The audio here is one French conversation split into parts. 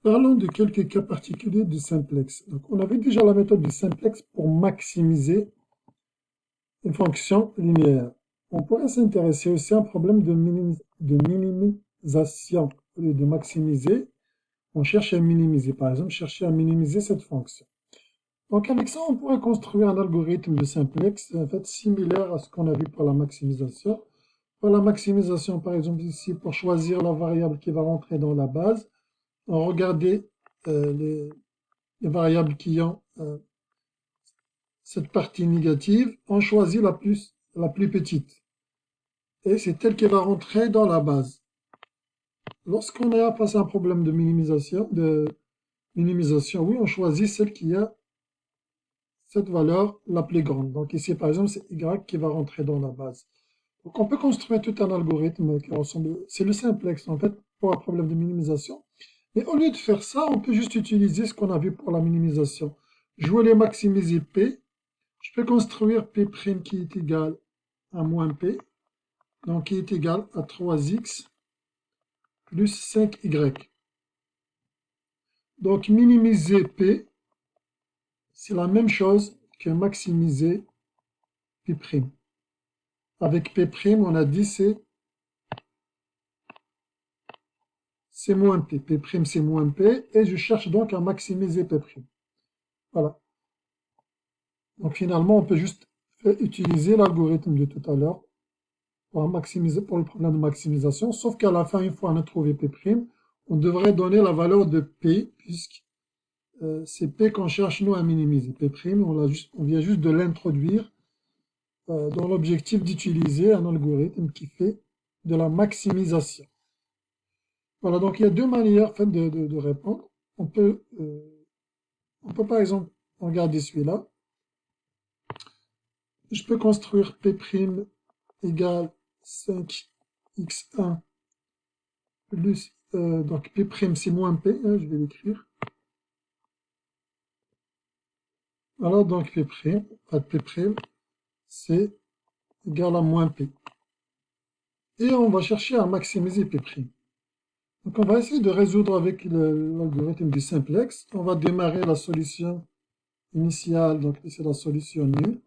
Parlons de quelques cas particuliers du simplex. Donc, on avait déjà la méthode du simplex pour maximiser une fonction linéaire. On pourrait s'intéresser aussi à un problème de minimisation. Au lieu de maximiser, on cherche à minimiser. Par exemple, chercher à minimiser cette fonction. Donc, avec ça, on pourrait construire un algorithme de simplex en fait similaire à ce qu'on a vu pour la maximisation. Pour la maximisation, par exemple, ici, pour choisir la variable qui va rentrer dans la base, on regardait les variables qui ont cette partie négative, on choisit la plus petite. Et c'est elle qui va rentrer dans la base. Lorsqu'on a face à un problème de minimisation, oui, on choisit celle qui a cette valeur la plus grande. Donc ici, par exemple, c'est Y qui va rentrer dans la base. Donc on peut construire tout un algorithme qui ressemble, c'est le simplex en fait, pour un problème de minimisation. Mais au lieu de faire ça, on peut juste utiliser ce qu'on a vu pour la minimisation. Je voulais maximiser P. Je peux construire P' qui est égal à moins P, donc qui est égal à 3x plus 5y. Donc minimiser P, c'est la même chose que maximiser P'. Avec P', on a dit c'est moins P. P' c'est moins P, et je cherche donc à maximiser P'. Voilà. Donc finalement, on peut juste utiliser l'algorithme de tout à l'heure pour le problème de maximisation, sauf qu'à la fin, une fois on a trouvé P', on devrait donner la valeur de P, puisque c'est P qu'on cherche nous à minimiser. P', on vient juste de l'introduire dans l'objectif d'utiliser un algorithme qui fait de la maximisation. Voilà, donc il y a deux manières de répondre. On peut par exemple regarder celui-là. Je peux construire P' égale 5x1 plus, donc P' c'est moins P, hein, je vais l'écrire. Alors donc P', c'est égal à moins P. Et on va chercher à maximiser P'. Donc on va essayer de résoudre avec l'algorithme du simplex. On va démarrer la solution initiale, donc c'est la solution nulle.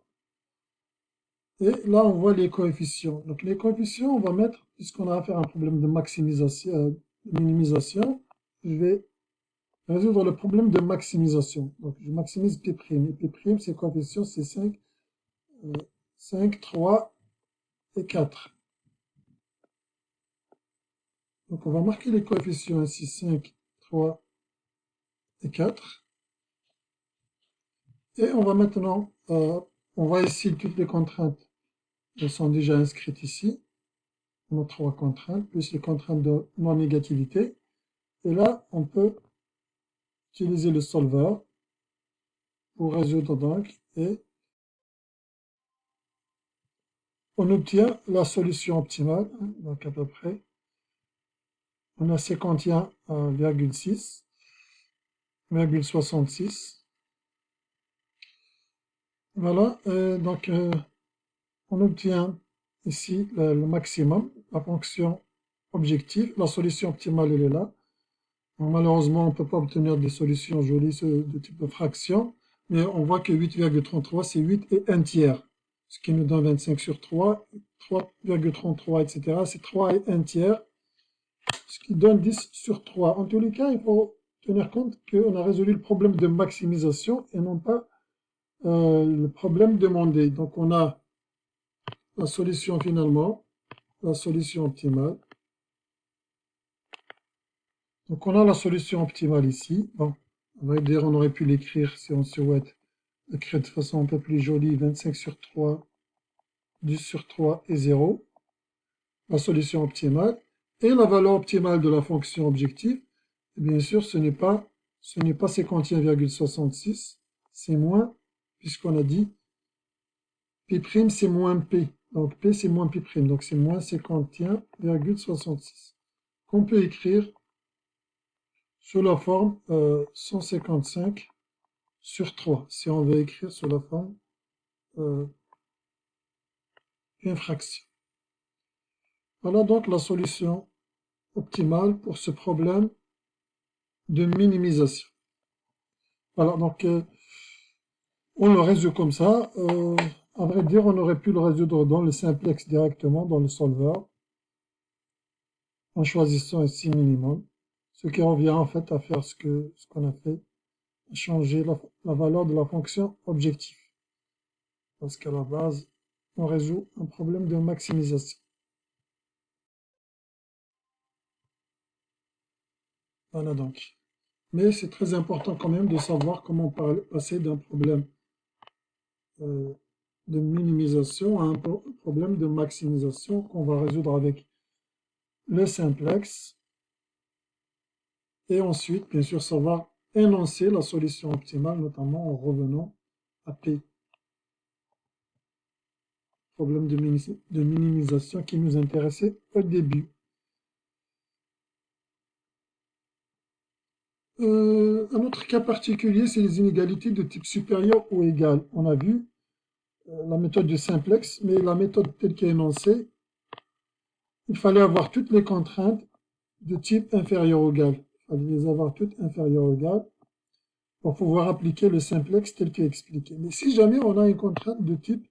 Et là on voit les coefficients. Donc les coefficients, on va mettre, puisqu'on a affaire à un problème de maximisation, de minimisation, je vais résoudre le problème de maximisation. Donc je maximise P'. Et P', ses coefficients, c'est 5, 3 et 4. Donc on va marquer les coefficients ici, 5, 3 et 4. Et on va maintenant, on va ici, toutes les contraintes elles sont déjà inscrites ici. On a 3 contraintes, plus les contraintes de non-négativité. Et là, on peut utiliser le solver pour résoudre donc, et on obtient la solution optimale, hein, donc à peu près. On a 51,6, 66. Voilà, donc on obtient ici le maximum, la fonction objective. La solution optimale, elle est là. Donc, malheureusement, on ne peut pas obtenir des solutions jolies de type de fraction, mais on voit que 8,33, c'est 8 et 1 tiers, ce qui nous donne 25 sur 3, 3,33, etc. C'est 3 et 1 tiers, ce qui donne 10 sur 3. En tous les cas, il faut tenir compte qu'on a résolu le problème de maximisation et non pas le problème demandé. Donc on a la solution finalement, la solution optimale. Donc on a la solution optimale ici. Bon, on va dire on aurait pu l'écrire si on souhaite l'écrire de façon un peu plus jolie, 25 sur 3, 10 sur 3 et 0. La solution optimale. Et la valeur optimale de la fonction objective, et bien sûr ce n'est pas 51,66, c'est moins, puisqu'on a dit P' c'est moins P. Donc P c'est moins P', donc c'est moins 51,66. Qu'on peut écrire sous la forme 155 sur 3, si on veut écrire sous la forme une fraction. Voilà donc la solution optimale pour ce problème de minimisation. Voilà, donc on le résout comme ça. À vrai dire, on aurait pu le résoudre dans le simplex directement, dans le solver, en choisissant ici minimum, ce qui revient en fait à faire ce qu'on a fait, à changer la valeur de la fonction objectif. Parce qu'à la base, on résout un problème de maximisation. Voilà donc. Mais c'est très important quand même de savoir comment passer d'un problème euh, de minimisation à un problème de maximisation qu'on va résoudre avec le simplex. Et ensuite, bien sûr, savoir énoncer la solution optimale, notamment en revenant à P. Problème de minimisation qui nous intéressait au début. Un autre cas particulier, c'est les inégalités de type supérieur ou égal. On a vu la méthode du simplex, mais la méthode telle qu'elle est énoncée, il fallait avoir toutes les contraintes de type inférieur ou égal. Il fallait les avoir toutes inférieures ou égales pour pouvoir appliquer le simplex tel qu'expliqué. Expliqué. Mais si jamais on a une contrainte de type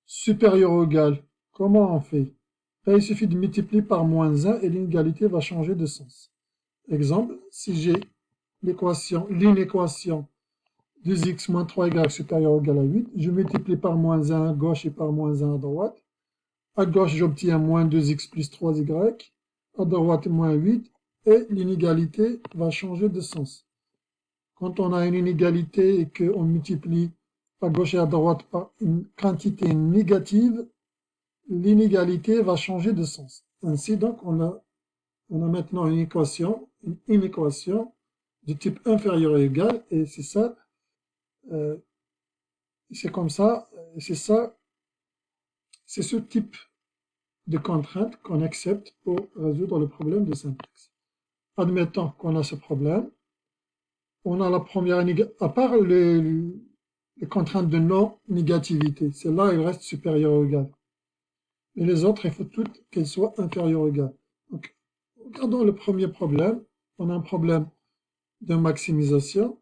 supérieur ou égal, comment on fait? Là, il suffit de multiplier par moins 1 et l'inégalité va changer de sens. Exemple, si j'ai l'inéquation 2x moins 3y supérieur ou égal à 8, je multiplie par moins 1 à gauche et par moins 1 à droite. À gauche, j'obtiens moins 2x plus 3y, à droite, moins 8, et l'inégalité va changer de sens. Quand on a une inégalité et qu'on multiplie à gauche et à droite par une quantité négative, l'inégalité va changer de sens. Ainsi, donc, on a maintenant une équation de type inférieur ou égal, et c'est ça, c'est comme ça, c'est ce type de contrainte qu'on accepte pour résoudre le problème de simplex. Admettons qu'on a ce problème, on a la première inégalité, à part les contraintes de non-négativité, celle-là, elle reste supérieure ou égale. Mais les autres, il faut toutes qu'elles soient inférieures ou égales. Donc, regardons le premier problème. On a un problème de maximisation.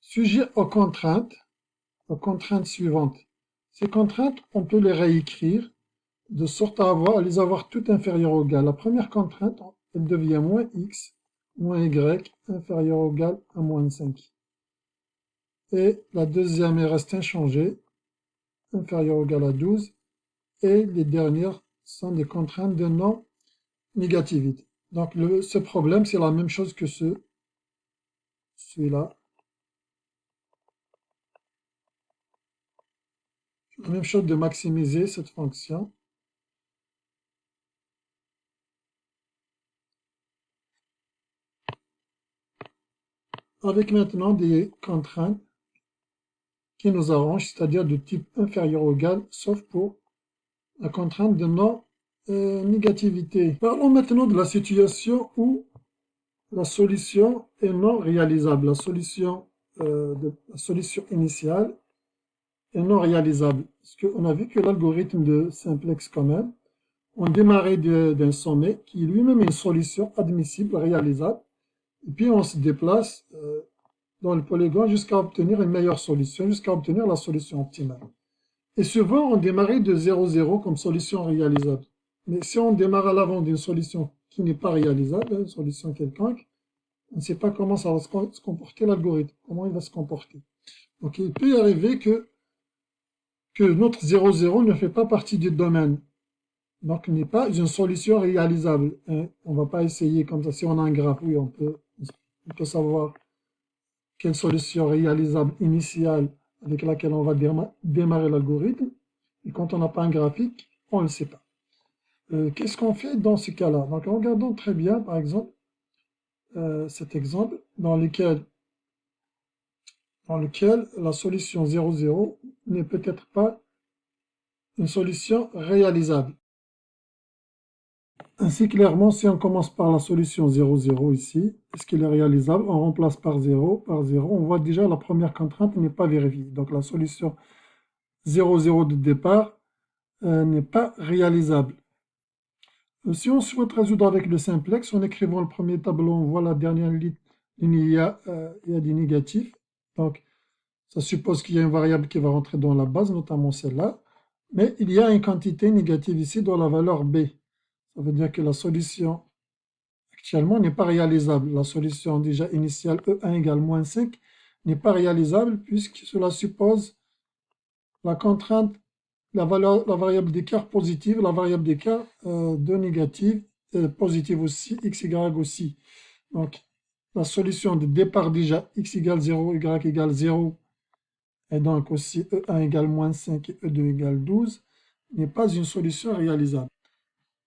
Sujet aux contraintes suivantes. Ces contraintes, on peut les réécrire de sorte à les avoir toutes inférieures ou égales. La première contrainte, elle devient moins x, moins y, inférieur ou égal à moins 5. Et la deuxième est reste inchangée, inférieur ou égal à 12. Et les dernières sont des contraintes de non-négativité. Donc ce problème, c'est la même chose que celui-là. La même chose de maximiser cette fonction. Avec maintenant des contraintes qui nous arrangent, c'est-à-dire de type inférieur ou égal, sauf pour la contrainte de non-négativité. Parlons maintenant de la situation où la solution est non réalisable. La solution initiale est non réalisable. Parce qu'on a vu que l'algorithme de simplex quand même, on démarrait d'un sommet qui lui-même est une solution admissible, réalisable, et puis on se déplace dans le polygone jusqu'à obtenir une meilleure solution, jusqu'à obtenir la solution optimale. Et souvent, on démarrait de 0,0 comme solution réalisable. Mais si on démarre à l'avant d'une solution qui n'est pas réalisable, une solution quelconque, on ne sait pas comment ça va se comporter l'algorithme, comment il va se comporter. Donc il peut y arriver que notre 0,0 ne fait pas partie du domaine. Donc n'est pas une solution réalisable. On ne va pas essayer comme ça. Si on a un graphe, oui, on peut savoir quelle solution réalisable initiale avec laquelle on va démarrer l'algorithme. Et quand on n'a pas un graphique, on ne le sait pas. Qu'est-ce qu'on fait dans ce cas-là? Donc regardons très bien, par exemple, cet exemple dans lequel la solution 0,0 n'est peut-être pas une solution réalisable. Ainsi, clairement, si on commence par la solution 0,0 ici, est-ce qu'il est réalisable? On remplace par 0, on voit déjà la première contrainte n'est pas vérifiée. Donc la solution 0,0 de départ n'est pas réalisable. Si on souhaite résoudre avec le simplex, en écrivant le premier tableau, on voit la dernière ligne, il y a des négatifs. Donc, ça suppose qu'il y a une variable qui va rentrer dans la base, notamment celle-là. Mais il y a une quantité négative ici dans la valeur b. Ça veut dire que la solution actuellement n'est pas réalisable. La solution déjà initiale E1 égale moins 5 n'est pas réalisable puisque cela suppose la contrainte, la variable d'écart positive, la variable d'écart de négative, positive aussi, x, y aussi. Donc, la solution de départ déjà, x égale 0, y égale 0, et donc aussi E1 égale moins 5 et E2 égale 12, n'est pas une solution réalisable.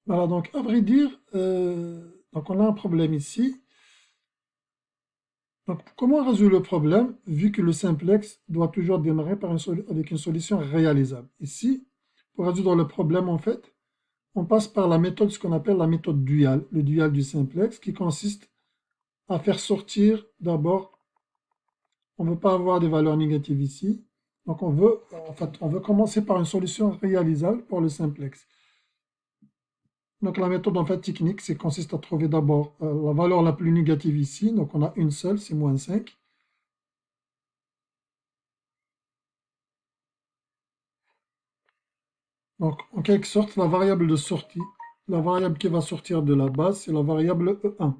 Voilà, donc à vrai dire, donc on a un problème ici. Donc comment résoudre le problème, vu que le simplex doit toujours démarrer avec une solution réalisable? Ici, pour résoudre le problème, en fait, on passe par la méthode, ce qu'on appelle la méthode dual, le dual du simplex, qui consiste à faire sortir d'abord, on ne veut pas avoir des valeurs négatives ici, donc on veut commencer par une solution réalisable pour le simplex. Donc la méthode en fait technique, c'est consiste à trouver d'abord la valeur la plus négative ici, donc on a une seule, c'est moins 5. Donc en quelque sorte, la variable de sortie, la variable qui va sortir de la base, c'est la variable E1.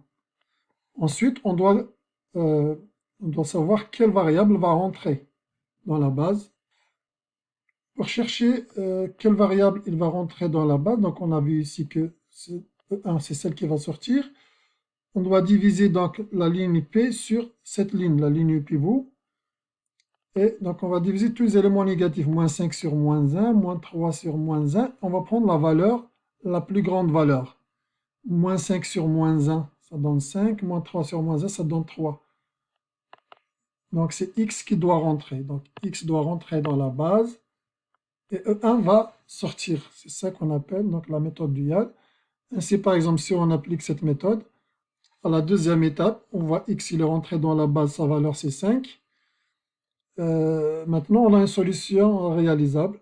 Ensuite, on doit savoir quelle variable va rentrer dans la base. Pour chercher quelle variable il va rentrer dans la base, donc on a vu ici que E1, c'est celle qui va sortir. On doit diviser donc la ligne P sur cette ligne, la ligne pivot. Et donc on va diviser tous les éléments négatifs, moins 5 sur moins 1, moins 3 sur moins 1. On va prendre la valeur, la plus grande valeur. Moins 5 sur moins 1, ça donne 5. Moins 3 sur moins 1, ça donne 3. Donc c'est x qui doit rentrer. Donc x doit rentrer dans la base. Et E1 va sortir. C'est ça qu'on appelle donc la méthode dual. Ainsi, par exemple, si on applique cette méthode, à la deuxième étape, on voit x, il est rentré dans la base, sa valeur c'est 5. Maintenant, on a une solution réalisable.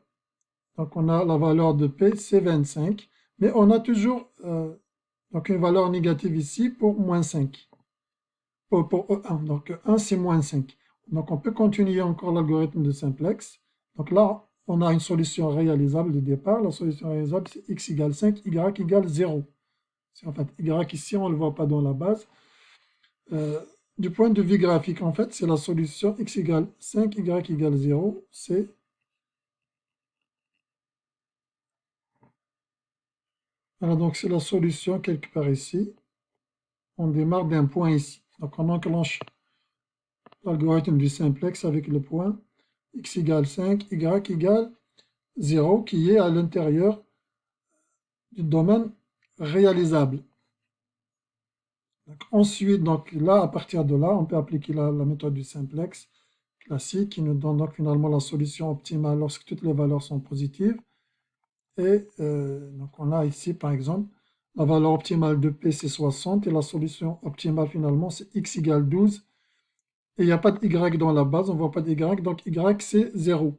Donc, on a la valeur de P, c'est 25. Mais on a toujours donc une valeur négative ici pour moins 5. Pour E1. Donc, E1, c'est moins 5. Donc, on peut continuer encore l'algorithme de simplex. Donc là, on a une solution réalisable de départ. La solution réalisable, c'est x égale 5, y égale 0. En fait, y ici, on ne le voit pas dans la base. Du point de vue graphique, en fait, c'est la solution x égale 5, y égale 0. Voilà, donc c'est la solution quelque part ici. On démarre d'un point ici. Donc on enclenche l'algorithme du simplex avec le point x égale 5, y égale 0, qui est à l'intérieur du domaine réalisable. Donc, ensuite, donc là, à partir de là, on peut appliquer la méthode du simplex classique qui nous donne donc finalement la solution optimale lorsque toutes les valeurs sont positives. Et donc on a ici par exemple la valeur optimale de P c'est 60 et la solution optimale finalement c'est x égale 12. Et il n'y a pas de y dans la base, on ne voit pas de y, donc y c'est 0.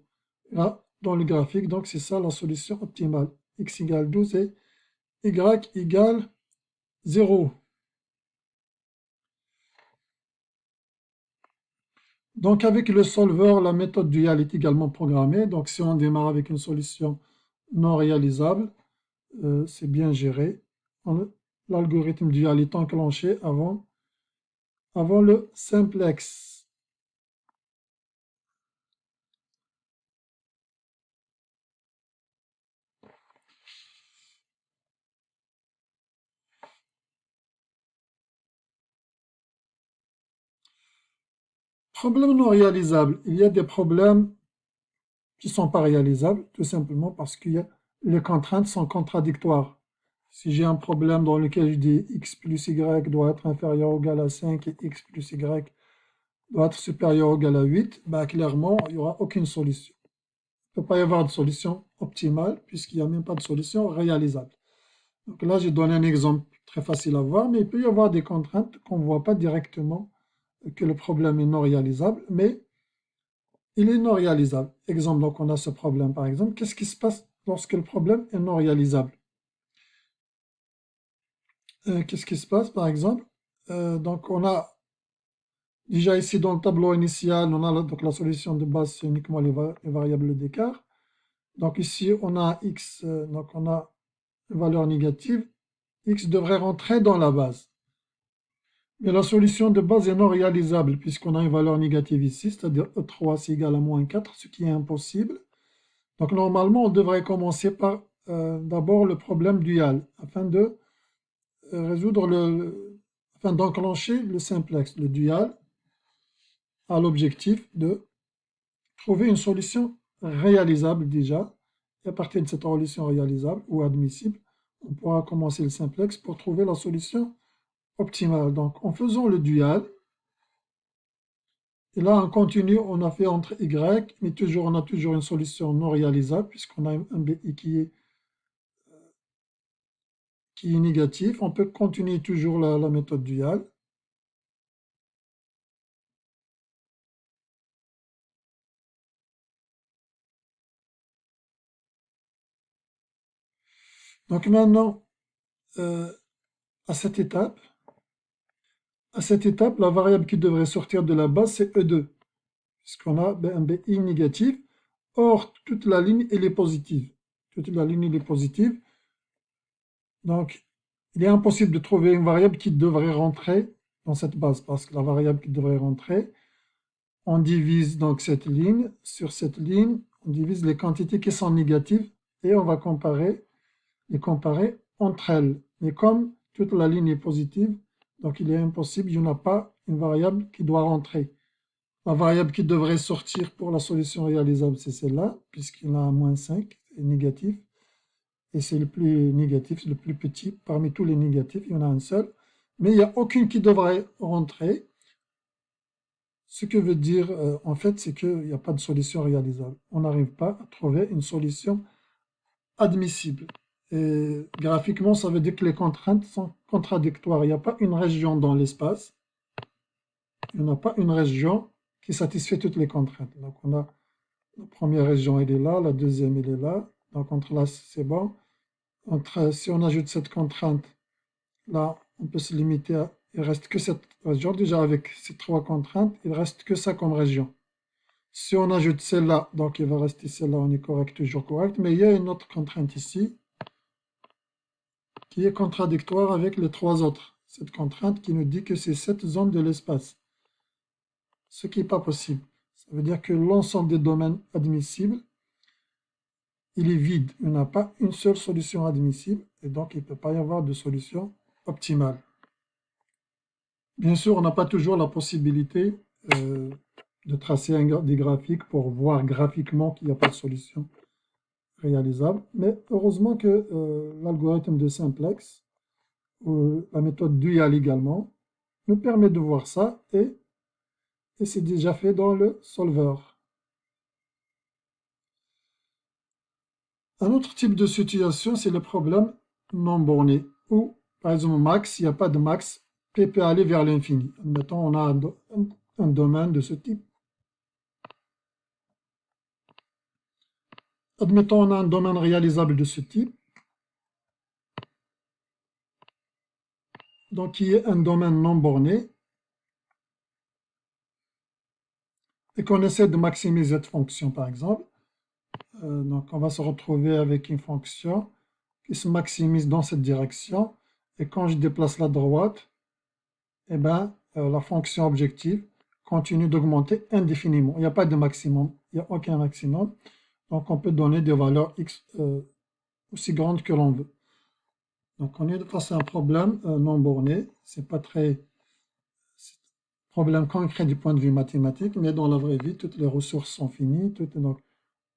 Là, dans le graphique, donc c'est ça la solution optimale. X égale 12 et y égale 0. Donc avec le solver, la méthode dual est également programmée. Donc si on démarre avec une solution non réalisable, c'est bien géré. L'algorithme dual est enclenché avant le simplex. Problème non réalisable. Il y a des problèmes qui ne sont pas réalisables, tout simplement parce que les contraintes sont contradictoires. Si j'ai un problème dans lequel je dis x plus y doit être inférieur ou égal à 5 et x plus y doit être supérieur ou égal à 8, bah, clairement, il n'y aura aucune solution. Il ne peut pas y avoir de solution optimale puisqu'il n'y a même pas de solution réalisable. Donc là, j'ai donné un exemple très facile à voir, mais il peut y avoir des contraintes qu'on ne voit pas directement que le problème est non réalisable, mais il est non réalisable. Exemple, donc on a ce problème par exemple. Qu'est-ce qui se passe lorsque le problème est non réalisable? Qu'est-ce qui se passe par exemple? Donc on a déjà ici dans le tableau initial, on a donc la solution de base, c'est uniquement les variables d'écart. Donc ici on a x, donc on a une valeur négative, x devrait rentrer dans la base. Mais la solution de base est non réalisable puisqu'on a une valeur négative ici, c'est-à-dire E3 c'est égal à moins 4, ce qui est impossible. Donc normalement, on devrait commencer par d'abord le problème dual afin de résoudre afin d'enclencher le simplex. Le dual a l'objectif de trouver une solution réalisable déjà. Et à partir de cette solution réalisable ou admissible, on pourra commencer le simplex pour trouver la solution optimale. Donc en faisant le dual, et là, en continu, on a fait entre y, mais toujours, on a toujours une solution non réalisable, puisqu'on a un BI qui est négatif. On peut continuer toujours la méthode dual. Donc maintenant, euh, à cette étape, la variable qui devrait sortir de la base, c'est E2, puisqu'on a un BI négatif. Or, toute la ligne, elle est positive. Toute la ligne, elle est positive. Donc, il est impossible de trouver une variable qui devrait rentrer dans cette base, parce que la variable qui devrait rentrer, on divise donc cette ligne. Sur cette ligne, on divise les quantités qui sont négatives et on va les comparer entre elles. Mais comme toute la ligne est positive, donc il est impossible, il n'y en a pas une variable qui doit rentrer. La variable qui devrait sortir pour la solution réalisable, c'est celle-là, puisqu'il y en a moins 5, c'est négatif. Et c'est le plus négatif, le plus petit. Parmi tous les négatifs, il y en a un seul. Mais il n'y a aucune qui devrait rentrer. Ce que veut dire, en fait, c'est qu'il n'y a pas de solution réalisable. On n'arrive pas à trouver une solution admissible. Et graphiquement, ça veut dire que les contraintes sont contradictoires. Il n'y a pas une région dans l'espace. Il n'y a pas une région qui satisfait toutes les contraintes. Donc, on a la première région, elle est là. La deuxième, elle est là. Donc, entre là, c'est bon. Si on ajoute cette contrainte, là, on peut se limiter à... Il ne reste que cette région. Déjà, avec ces trois contraintes, il ne reste que ça comme région. Si on ajoute celle-là, donc il va rester celle-là, on est correct, toujours correct. Mais il y a une autre contrainte ici qui est contradictoire avec les trois autres. Cette contrainte qui nous dit que c'est cette zone de l'espace. Ce qui n'est pas possible. Ça veut dire que l'ensemble des domaines admissibles, il est vide. Il n'y a pas une seule solution admissible et donc il ne peut pas y avoir de solution optimale. Bien sûr, on n'a pas toujours la possibilité de tracer des graphiques pour voir graphiquement qu'il n'y a pas de solution réalisable. Mais heureusement que l'algorithme de simplex, ou la méthode dual également, nous permet de voir ça et c'est déjà fait dans le solver. Un autre type de situation, c'est le problème non borné, où, par exemple, max, il n'y a pas de max, P peut aller vers l'infini. Admettons, on a un domaine de ce type. Admettons, on a un domaine réalisable de ce type, donc qui est un domaine non borné, et qu'on essaie de maximiser cette fonction, par exemple. Donc, on va se retrouver avec une fonction qui se maximise dans cette direction, et quand je déplace la droite, eh ben, la fonction objective continue d'augmenter indéfiniment. Il n'y a pas de maximum, il n'y a aucun maximum. Donc, on peut donner des valeurs x aussi grandes que l'on veut. Donc, on est face à un problème non borné. C'est pas très problème concret du point de vue mathématique, mais dans la vraie vie, toutes les ressources sont finies. Donc,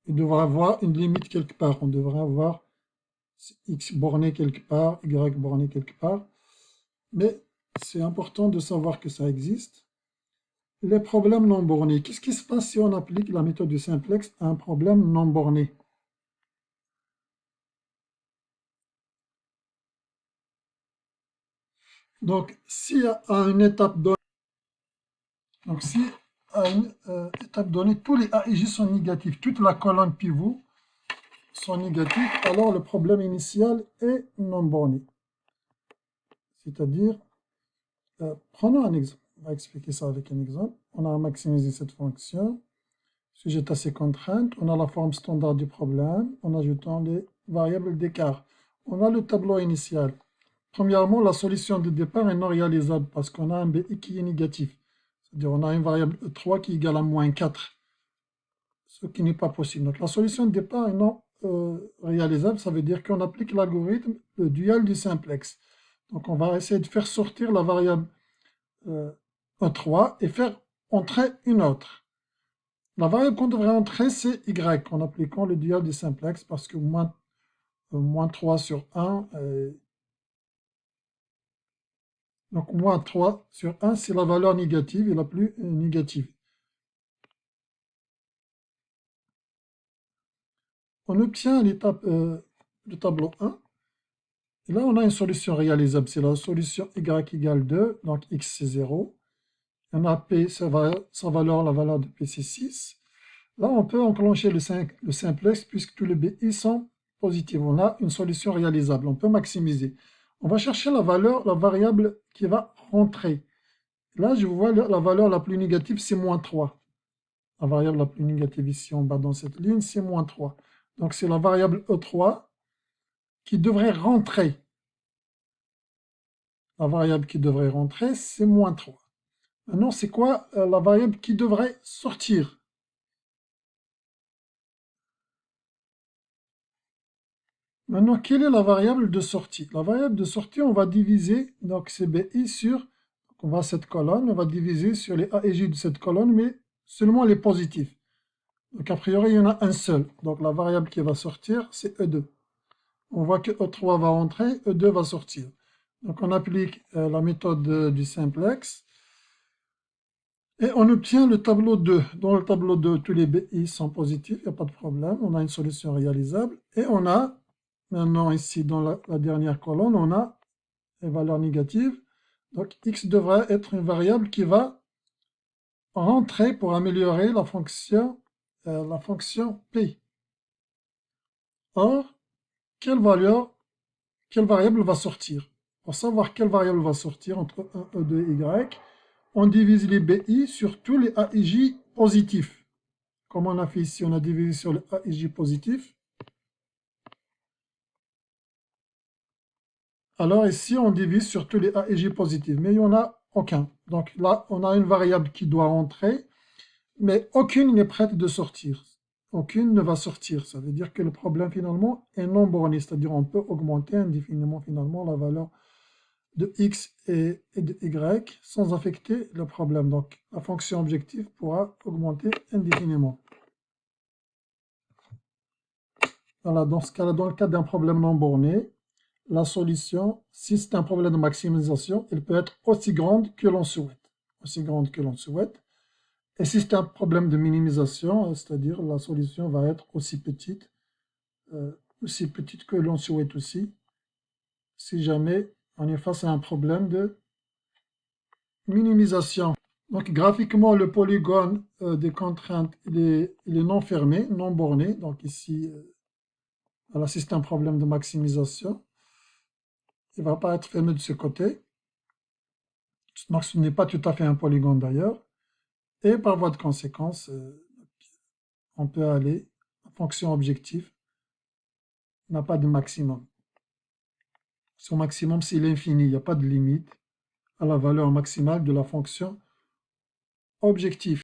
il devrait avoir une limite quelque part. On devrait avoir x borné quelque part, y borné quelque part. Mais c'est important de savoir que ça existe. Les problèmes non bornés. Qu'est-ce qui se passe si on applique la méthode du simplex à un problème non borné? Donc, si à une étape donnée, si à une étape donnée, tous les A et J sont négatifs, toute la colonne pivot sont négatifs, alors le problème initial est non borné. C'est-à-dire, prenons un exemple. On va expliquer ça avec un exemple. On a maximisé cette fonction. Sujet à ces contraintes, on a la forme standard du problème en ajoutant les variables d'écart. On a le tableau initial. Premièrement, la solution de départ est non réalisable parce qu'on a un BI qui est négatif. C'est-à-dire on a une variable E3 qui est égale à moins 4, ce qui n'est pas possible. Donc la solution de départ est non réalisable, ça veut dire qu'on applique l'algorithme, le dual du simplex. Donc on va essayer de faire sortir la variable E3 et faire entrer une autre. La variable qu'on devrait entrer, c'est y, en appliquant le dual du simplex, parce que moins 3 sur 1, donc moins 3 sur 1, c'est la valeur négative et la plus négative. On obtient l'étape, le tableau 1, et là on a une solution réalisable, c'est la solution y égale 2, donc x c'est 0. On a p, sa valeur, la valeur de p c'est 6. Là, on peut enclencher le simplex puisque tous les BI sont positifs. On a une solution réalisable. On peut maximiser. On va chercher la valeur, la variable qui va rentrer. Là, je vois la valeur la plus négative, c'est moins 3. La variable la plus négative ici en bas dans cette ligne, c'est moins 3. Donc, c'est la variable E3 qui devrait rentrer. La variable qui devrait rentrer, c'est moins 3. Maintenant, c'est quoi la variable qui devrait sortir? Maintenant, quelle est la variable de sortie? La variable de sortie, on va diviser, donc c'est BI sur, donc on va à cette colonne, on va diviser sur les A et J de cette colonne, mais seulement les positifs. Donc a priori, il y en a un seul. Donc la variable qui va sortir, c'est E2. On voit que E3 va entrer, E2 va sortir. Donc on applique la méthode du simplex, et on obtient le tableau 2. Dans le tableau 2, tous les BI sont positifs, il n'y a pas de problème, on a une solution réalisable, et on a maintenant, ici, dans la dernière colonne, on a les valeurs négatives. Donc, x devrait être une variable qui va rentrer pour améliorer la fonction p. Or, quelle variable va sortir? Pour savoir quelle variable va sortir entre 1, E2 et Y, on divise les BI sur tous les AIJ positifs. Comme on a fait ici, on a divisé sur les AIJ positifs. Alors ici, on divise sur tous les A et J positifs, mais il n'y en a aucun. Donc là, on a une variable qui doit entrer, mais aucune n'est prête de sortir. Aucune ne va sortir. Ça veut dire que le problème finalement est non borné, c'est-à-dire on peut augmenter indéfiniment finalement la valeur de x et de y sans affecter le problème. Donc la fonction objective pourra augmenter indéfiniment. Voilà, dans ce cas-là, dans le cas d'un problème non borné, la solution, si c'est un problème de maximisation, elle peut être aussi grande que l'on souhaite. Aussi grande que l'on souhaite. Et si c'est un problème de minimisation, c'est-à-dire la solution va être aussi petite que l'on souhaite aussi, si jamais on est face à un problème de minimisation. Donc graphiquement, le polygone des contraintes, il est non fermé, non borné. Donc ici, voilà, si c'est un problème de maximisation, il ne va pas être fermé de ce côté. Donc ce n'est pas tout à fait un polygone d'ailleurs. Et par voie de conséquence, on peut aller, la fonction objective n'a pas de maximum. Son maximum, c'est l'infini, il n'y a pas de limite à la valeur maximale de la fonction objective.